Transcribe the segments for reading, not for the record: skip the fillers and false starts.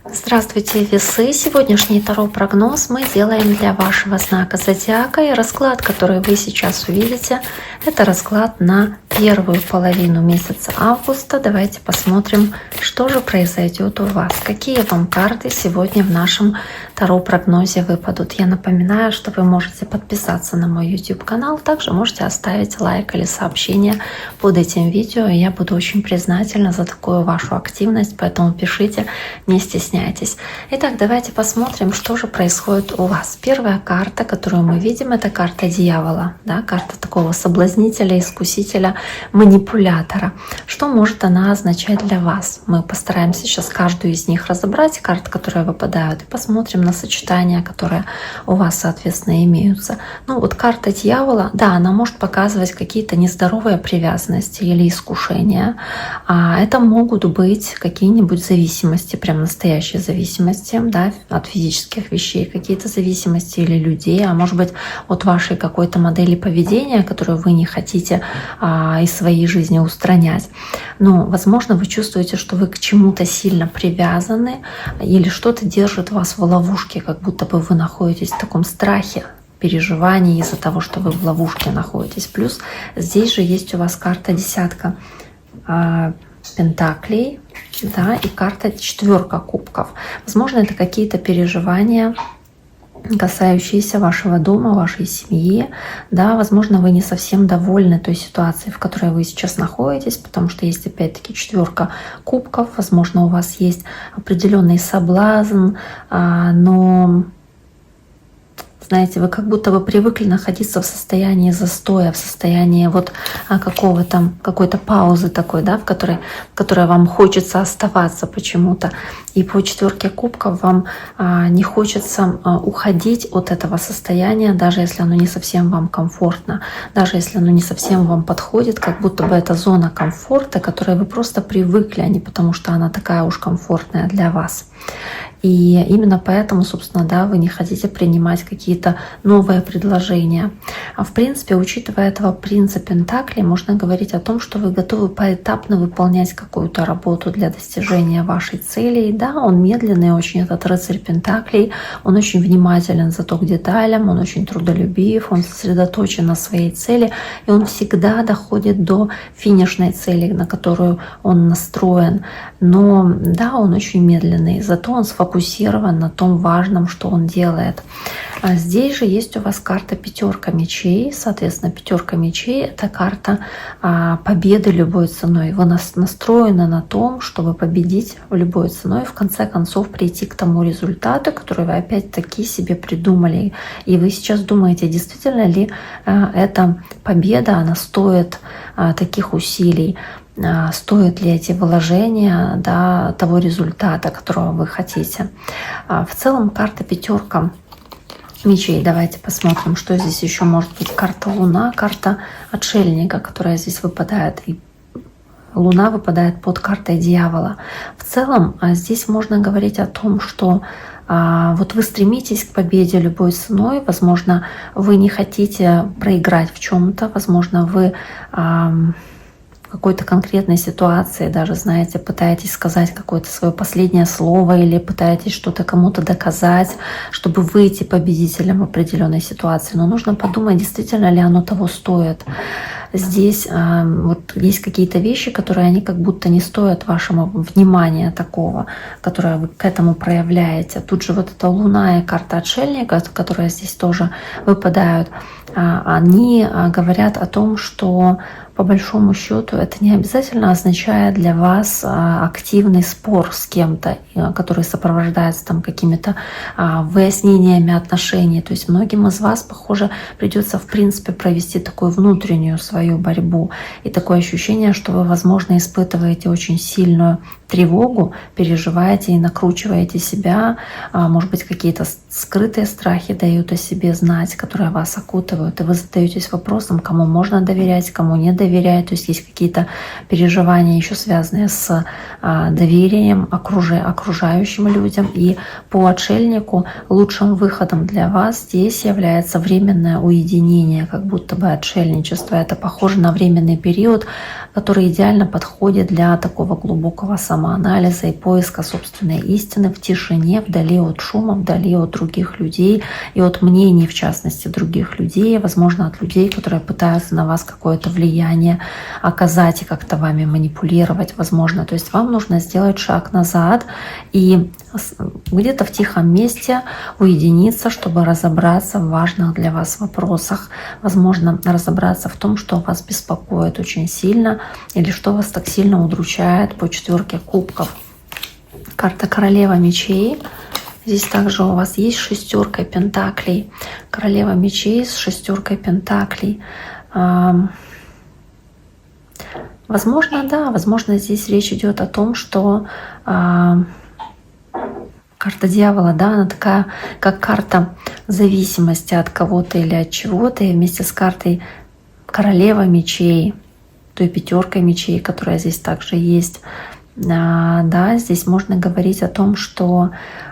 Здравствуйте, весы! Сегодняшний таро-прогноз мы делаем для вашего знака зодиака. И расклад, который вы сейчас увидите, это расклад на первую половину месяца августа. Давайте посмотрим, что же произойдет у вас. Какие вам карты сегодня в нашем таро-прогнозе выпадут. Я напоминаю, что вы можете подписаться на мой YouTube-канал. Также можете оставить лайк или сообщение под этим видео. И я буду очень признательна за такую вашу активность, поэтому пишите, не стесняйтесь. Итак, давайте посмотрим, что же происходит у вас. Первая карта, которую мы видим, это карта дьявола, да, карта такого соблазнителя, искусителя, манипулятора. Что может она означать для вас? Мы постараемся сейчас каждую из них разобрать, карты, которые выпадают, и посмотрим на сочетания, которые у вас, соответственно, имеются. Ну вот карта дьявола, да, она может показывать какие-то нездоровые привязанности или искушения. Это могут быть какие-нибудь зависимости, прям настоящие зависимости, да, от физических вещей, какие-то зависимости или людей, а может быть от вашей какой-то модели поведения, которую вы не хотите из своей жизни устранять. Но, возможно, вы чувствуете, что вы к чему-то сильно привязаны или что-то держит вас в ловушке, как будто бы вы находитесь в таком страхе, переживании из-за того, что вы в ловушке находитесь. Плюс здесь же есть у вас карта десятка пентаклей, да, и карта четверка кубков. Возможно, это какие-то переживания, касающиеся вашего дома, вашей семьи, да, возможно, вы не совсем довольны той ситуацией, в которой вы сейчас находитесь, потому что есть опять-таки четверка кубков, возможно, у вас есть определенный соблазн, но знаете, вы как будто бы привыкли находиться в состоянии застоя, в состоянии вот какой-то паузы такой, да, в которой вам хочется оставаться почему-то. И по четверке кубков вам не хочется уходить от этого состояния, даже если оно не совсем вам комфортно, даже если оно не совсем вам подходит, как будто бы это зона комфорта, к которой вы просто привыкли, а не потому что она такая уж комфортная для вас. И именно поэтому, собственно, да, вы не хотите принимать какие-то новые предложения. В принципе, учитывая этого принца Пентаклей, можно говорить о том, что вы готовы поэтапно выполнять какую-то работу для достижения вашей цели. И да, он медленный очень, этот рыцарь Пентаклей, он очень внимателен зато к деталям, он очень трудолюбив, он сосредоточен на своей цели, и он всегда доходит до финишной цели, на которую он настроен. Но да, он очень медленный, зато он сфокусирован на том важном, что он делает. Здесь же есть у вас карта пятерка мечей. Соответственно, пятерка мечей — это карта победы любой ценой. Вы настроены на том, чтобы победить любой ценой, в конце концов прийти к тому результату, который вы опять-таки себе придумали. И вы сейчас думаете, действительно ли эта победа, она стоит таких усилий. Стоят ли эти вложения, да, того результата, которого вы хотите. В целом карта пятерка мечей. Давайте посмотрим, что здесь еще может быть. Карта Луна, карта отшельника, которая здесь выпадает. И Луна выпадает под картой дьявола. В целом здесь можно говорить о том, что вот вы стремитесь к победе любой ценой. Возможно, вы не хотите проиграть в чем-то. Возможно, вы в какой-то конкретной ситуации даже, знаете, пытаетесь сказать какое-то свое последнее слово или пытаетесь что-то кому-то доказать, чтобы выйти победителем в определенной ситуации. Но нужно подумать, действительно ли оно того стоит. Здесь вот есть какие-то вещи, которые они как будто не стоят вашего внимания такого, которое вы к этому проявляете. Тут же вот эта Луна и карта отшельника, которые здесь тоже выпадают, они говорят о том, что по большому счету это не обязательно означает для вас активный спор с кем-то, который сопровождается там какими-то выяснениями отношений. То есть многим из вас, похоже, придется в принципе провести такую внутреннюю свою борьбу. И такое ощущение, что вы, возможно, испытываете очень сильную тревогу, переживаете и накручиваете себя. Может быть, какие-то скрытые страхи дают о себе знать, которые вас окутывают. И вы задаетесь вопросом, кому можно доверять, кому не доверять. То есть есть какие-то переживания еще связанные с доверием окружающим людям. И по отшельнику лучшим выходом для вас здесь является временное уединение, как будто бы отшельничество. Это похоже на временный период, который идеально подходит для такого глубокого самоанализа и поиска собственной истины в тишине, вдали от шума, вдали от других людей и от мнений, в частности, других людей, возможно, от людей, которые пытаются на вас какое-то влияние оказать и как-то вами манипулировать, возможно. То есть вам нужно сделать шаг назад и где-то в тихом месте уединиться, чтобы разобраться в важных для вас вопросах. Возможно, разобраться в том, что вас беспокоит очень сильно или что вас так сильно удручает по 4 кубков. Карта Королева мечей. Здесь также у вас есть 6 пентаклей. Королева мечей с 6 пентаклей. Возможно, да, возможно, здесь речь идет о том, что карта дьявола, да, она такая, как карта зависимости от кого-то или от чего-то, и вместе с картой Королева мечей, той 5 мечей, которая здесь также есть, да, здесь можно говорить о том, что,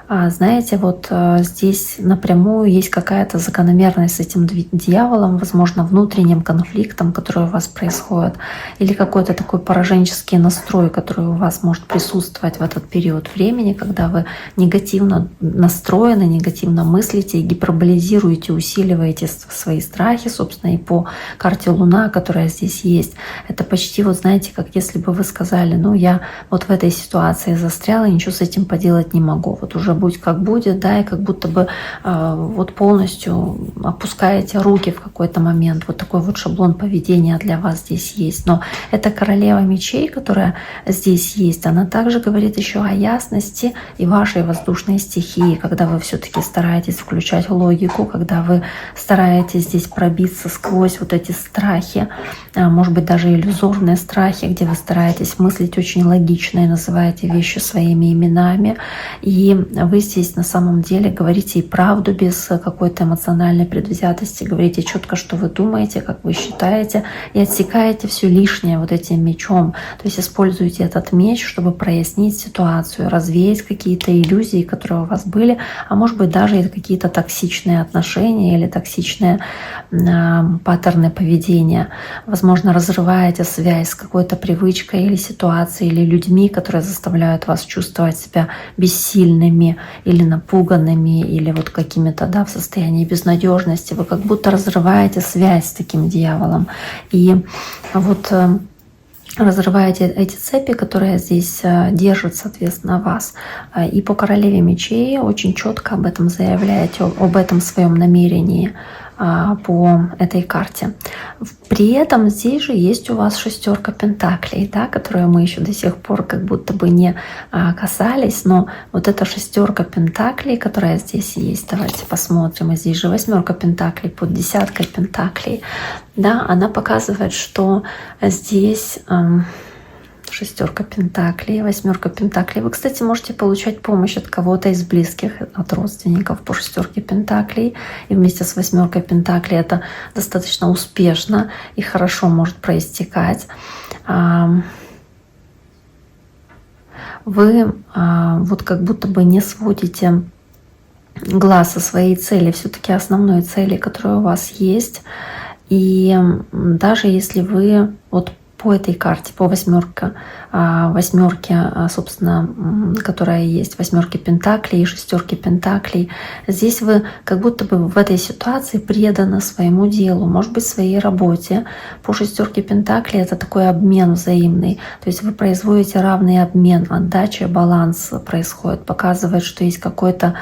знаете, вот здесь напрямую есть какая-то закономерность с этим дьяволом, возможно, внутренним конфликтом, который у вас происходит, или какой-то такой пораженческий настрой, который у вас может присутствовать в этот период времени, когда вы негативно настроены, негативно мыслите и гиперболизируете, усиливаете свои страхи, собственно, и по карте Луна, которая здесь есть. Это почти, вот знаете, как если бы вы сказали, ну, я вот в этой ситуации застряла, и ничего с этим поделать не могу. Вот уже будь как будет, да, и как будто бы вот полностью опускаете руки в какой-то момент. Вот такой вот шаблон поведения для вас здесь есть. Но эта Королева мечей, которая здесь есть, она также говорит еще о ясности и вашей воздушной стихии, когда вы все-таки стараетесь включать логику, когда вы стараетесь здесь пробиться сквозь вот эти страхи, может быть, даже иллюзорные страхи, где вы стараетесь мыслить очень логично и называете вещи своими именами. И вы здесь на самом деле говорите и правду без какой-то эмоциональной предвзятости, говорите четко, что вы думаете, как вы считаете, и отсекаете все лишнее вот этим мечом. То есть используйте этот меч, чтобы прояснить ситуацию, развеять какие-то иллюзии, которые у вас были, а может быть даже и какие-то токсичные отношения или токсичные паттерны поведения. Возможно, разрываете связь с какой-то привычкой или ситуацией, или людьми, которые заставляют вас чувствовать себя бессильными или напуганными, или вот какими-то, да, в состоянии безнадежности. Вы как будто разрываете связь с таким дьяволом. И вот разрываете эти цепи, которые здесь держат, соответственно, вас. И по Королеве мечей очень четко об этом заявляете, об этом своем намерении по этой карте. При этом здесь же есть у вас 6 пентаклей, да, которые мы еще до сих пор как будто бы не касались, но вот эта 6 пентаклей, которая здесь есть, давайте посмотрим, и здесь же 8 пентаклей под 10 пентаклей, да, она показывает, что здесь 6 пентаклей, 8 пентаклей. Вы, кстати, можете получать помощь от кого-то из близких, от родственников по 6 пентаклей. И вместе с 8 пентаклей это достаточно успешно и хорошо может проистекать. Вы вот как будто бы не сводите глаз со своей цели, все-таки основной цели, которая у вас есть. И даже если вы вот по этой карте, по восьмерке, собственно, которая есть, 8 пентаклей и 6 пентаклей, здесь вы как будто бы в этой ситуации преданы своему делу, может быть, своей работе. По 6 пентаклей это такой обмен взаимный, то есть вы производите равный обмен, отдача, баланс происходит, показывает, что есть какой-то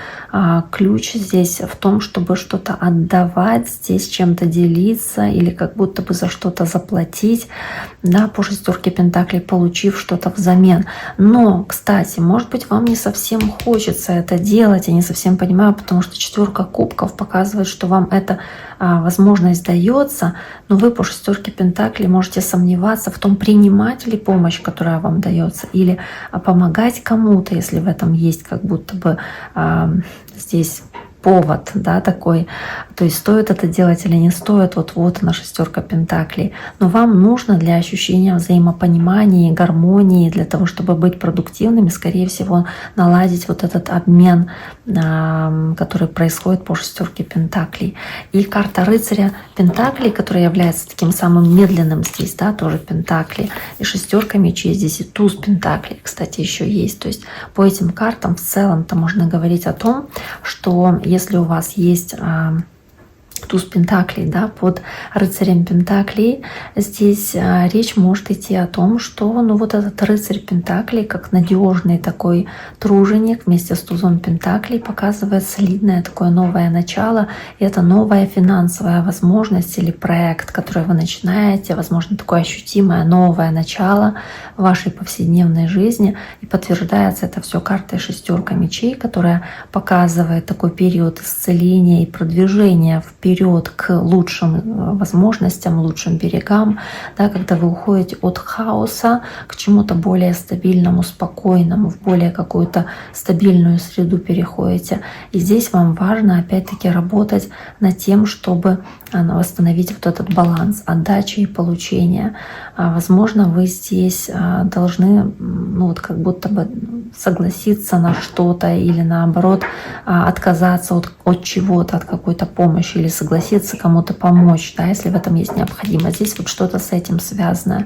ключ здесь в том, чтобы что-то отдавать, здесь чем-то делиться или как будто бы за что-то заплатить, да, по 6 пентаклей, получив что-то взамен. Но, кстати, может быть, вам не совсем хочется это делать, я не совсем понимаю, потому что 4 кубков показывает, что вам эта возможность дается, но вы по 6 пентаклей можете сомневаться в том, принимать ли помощь, которая вам дается, или помогать кому-то, если в этом есть как будто бы здесь повод, да, такой, то есть стоит это делать или не стоит, вот она шестерка пентаклей. Но вам нужно для ощущения взаимопонимания, гармонии, для того, чтобы быть продуктивными, скорее всего, наладить вот этот обмен, который происходит по шестерке пентаклей. И карта рыцаря пентаклей, которая является таким самым медленным здесь, да, тоже пентакли. И шестерка мечей здесь, и туз пентаклей, кстати, еще есть. То есть по этим картам в целом-то можно говорить о том, что если у вас есть туз пентаклей, да, под рыцарем пентаклей, здесь речь может идти о том, что вот этот рыцарь пентаклей, как надежный такой труженик вместе с тузом пентаклей, показывает солидное такое новое начало, и это новая финансовая возможность или проект, который вы начинаете, возможно, такое ощутимое новое начало в вашей повседневной жизни, и подтверждается это все картой шестерка мечей, которая показывает такой период исцеления и продвижения вперед к лучшим возможностям, лучшим берегам, да, когда вы уходите от хаоса к чему-то более стабильному, спокойному, в более какую-то стабильную среду переходите. И здесь вам важно опять-таки работать над тем, чтобы восстановить вот этот баланс отдачи и получения. Возможно, вы здесь должны как будто бы согласиться на что-то или наоборот отказаться от чего-то, от какой-то помощи или согласиться кому-то помочь, да, если в этом есть необходимость. Здесь вот что-то с этим связано.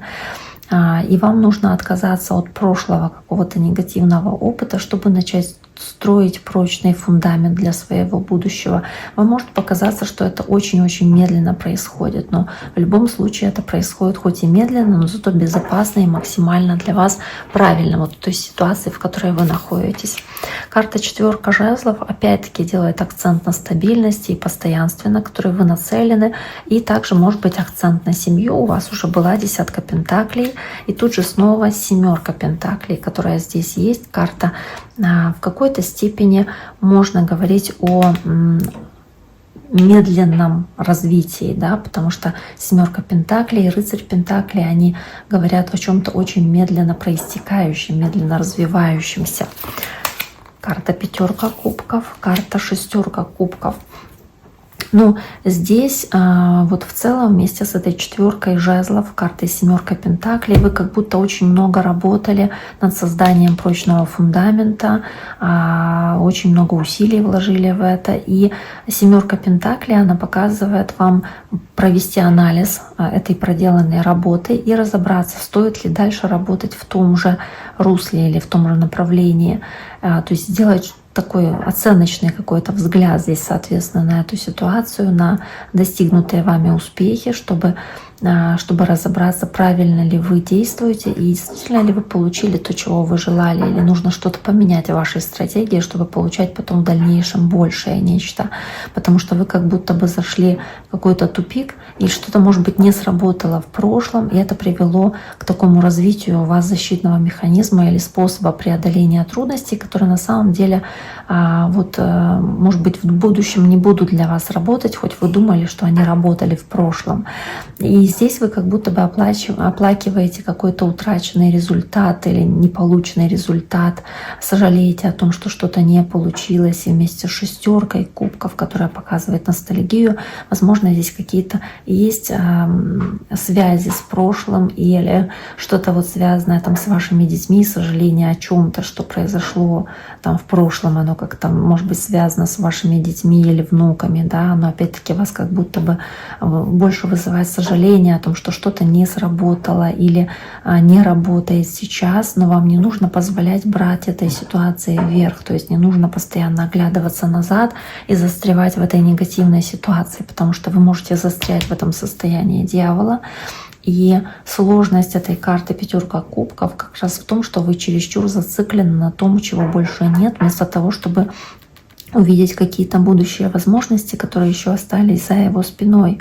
И вам нужно отказаться от прошлого какого-то негативного опыта, чтобы начать строить прочный фундамент для своего будущего. Вам может показаться, что это очень-очень медленно происходит, но в любом случае это происходит хоть и медленно, но зато безопасно и максимально для вас правильно, вот в той ситуации, в которой вы находитесь. Карта четверка жезлов опять-таки делает акцент на стабильности и постоянстве, на который вы нацелены, и также может быть акцент на семью. У вас уже была десятка пентаклей, и тут же снова семерка пентаклей, которая здесь есть. Карта в какой-то степени можно говорить о медленном развитии, да, потому что семерка пентаклей и рыцарь пентаклей, они говорят о чем-то очень медленно проистекающем, медленно развивающемся. Карта пятерка кубков, карта шестерка кубков. Здесь вот в целом вместе с этой четверкой жезлов, картой семерка пентаклей, вы как будто очень много работали над созданием прочного фундамента, очень много усилий вложили в это. И семерка пентаклей, она показывает вам провести анализ этой проделанной работы и разобраться, стоит ли дальше работать в том же русле или в том же направлении. То есть сделать такой оценочный какой-то взгляд здесь, соответственно, на эту ситуацию, на достигнутые вами успехи, чтобы разобраться, правильно ли вы действуете и действительно ли вы получили то, чего вы желали, или нужно что-то поменять в вашей стратегии, чтобы получать потом в дальнейшем большее нечто. Потому что вы как будто бы зашли в какой-то тупик, и что-то, может быть, не сработало в прошлом, и это привело к такому развитию у вас защитного механизма или способа преодоления трудностей, которые на самом деле, может быть, в будущем не будут для вас работать, хоть вы думали, что они работали в прошлом. И здесь вы как будто бы оплакиваете какой-то утраченный результат или неполученный результат, сожалеете о том, что что-то не получилось, и вместе с шестеркой кубков, которая показывает ностальгию, возможно, здесь какие-то есть связи с прошлым или что-то вот связанное там с вашими детьми, сожаление о чем-то, что произошло там в прошлом, оно как-то может быть связано с вашими детьми или внуками, да, но опять-таки вас как будто бы больше вызывает сожаление о том, что что-то не сработало или не работает сейчас, но вам не нужно позволять брать этой ситуации вверх, то есть не нужно постоянно оглядываться назад и застревать в этой негативной ситуации, потому что вы можете застрять в этом состоянии дьявола. И сложность этой карты пятерка кубков как раз в том, что вы чересчур зациклены на том, чего больше нет, вместо того, чтобы увидеть какие-то будущие возможности, которые еще остались за его спиной.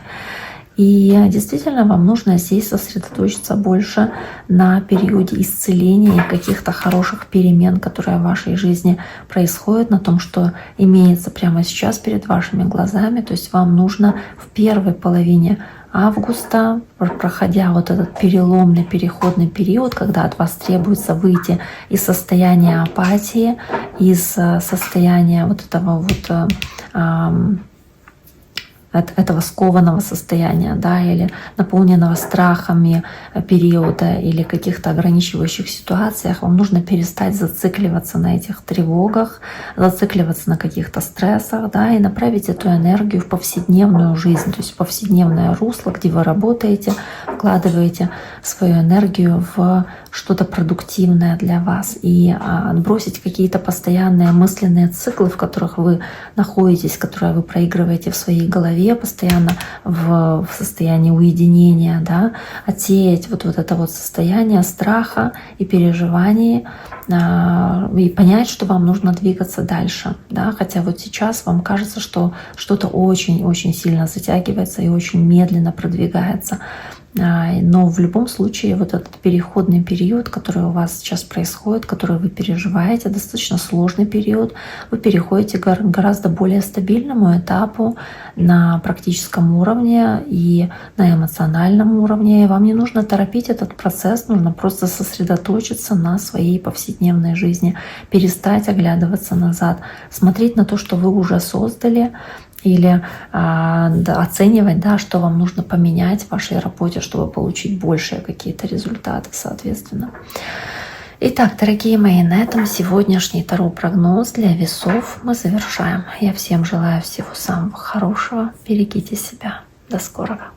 И действительно вам нужно здесь сосредоточиться больше на периоде исцеления и каких-то хороших перемен, которые в вашей жизни происходят, на том, что имеется прямо сейчас перед вашими глазами. То есть вам нужно в первой половине августа, проходя вот этот переломный переходный период, когда от вас требуется выйти из состояния апатии, из состояния вот этого вот этого скованного состояния, да, или наполненного страхами периода или каких-то ограничивающих ситуациях, вам нужно перестать зацикливаться на этих тревогах, зацикливаться на каких-то стрессах, да, и направить эту энергию в повседневную жизнь, то есть в повседневное русло, где вы работаете, вкладываете свою энергию в что-то продуктивное для вас, и отбросить какие-то постоянные мысленные циклы, в которых вы находитесь, которые вы проигрываете в своей голове, постоянно в состоянии уединения, да, отсеять вот это вот состояние страха и переживаний, и понять, что вам нужно двигаться дальше, да, хотя вот сейчас вам кажется, что что-то очень-очень сильно затягивается и очень медленно продвигается. Но в любом случае вот этот переходный период, который у вас сейчас происходит, который вы переживаете, достаточно сложный период, вы переходите к гораздо более стабильному этапу на практическом уровне и на эмоциональном уровне. И вам не нужно торопить этот процесс, нужно просто сосредоточиться на своей повседневной жизни, перестать оглядываться назад, смотреть на то, что вы уже создали, или оценивать, да, что вам нужно поменять в вашей работе, чтобы получить большие какие-то результаты, соответственно. Итак, дорогие мои, на этом сегодняшний таро-прогноз для весов мы завершаем. Я всем желаю всего самого хорошего. Берегите себя. До скорого.